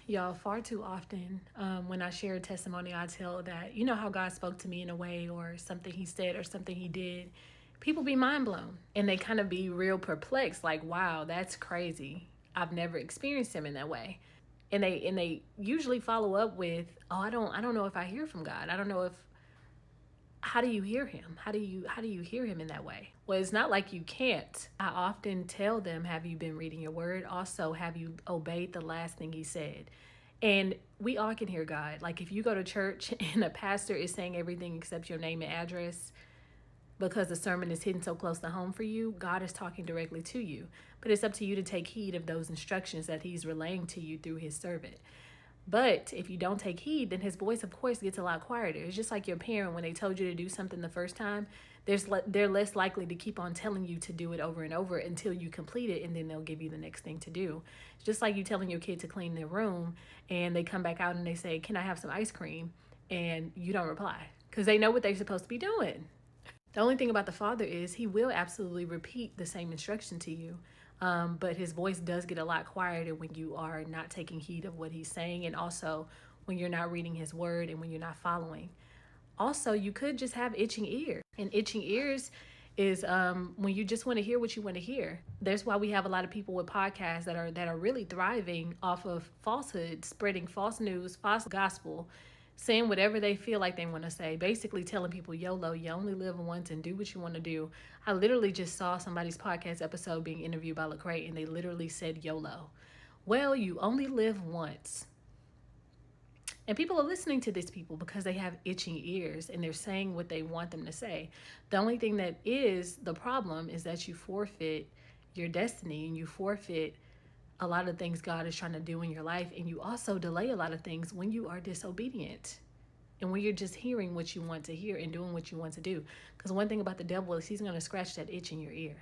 Y'all, far too often when I share a testimony, I tell that, you know how God spoke to me in a way or something he said or something he did. People be mind blown and they kind of be real perplexed, like, wow, that's crazy. I've never experienced him in that way. And they usually follow up with, oh, I don't know if I hear from God. I don't know if how do you hear him? How do you hear him in that way? Well, it's not like you can't. I often tell them, have you been reading your word? Also, have you obeyed the last thing he said? And we all can hear God. Like if you go to church and a pastor is saying everything except your name and address because the sermon is hitting so close to home for you, God is talking directly to you. But it's up to you to take heed of those instructions that he's relaying to you through his servant. But if you don't take heed, then his voice, of course, gets a lot quieter. It's just like your parent when they told you to do something the first time. They're less likely to keep on telling you to do it over and over until you complete it, and then they'll give you the next thing to do. It's just like you telling your kid to clean their room, and they come back out and they say, "Can I have some ice cream?" And you don't reply because they know what they're supposed to be doing. The only thing about the Father is he will absolutely repeat the same instruction to you. But his voice does get a lot quieter when you are not taking heed of what he's saying, and also when you're not reading his word and when you're not following. Also, you could just have itching ears. And itching ears is when you just want to hear what you want to hear. That's why we have a lot of people with podcasts that are really thriving off of falsehood, spreading false news, false gospel, saying whatever they feel like they want to say, basically telling people, YOLO, you only live once and do what you want to do. I literally just saw somebody's podcast episode being interviewed by Lecrae, and they literally said YOLO. Well, you only live once. And people are listening to these people because they have itching ears and they're saying what they want them to say. The only thing that is the problem is that you forfeit your destiny and you forfeit a lot of things God is trying to do in your life, and you also delay a lot of things when you are disobedient and when you're just hearing what you want to hear and doing what you want to do. Because one thing about the devil is he's going to scratch that itch in your ear.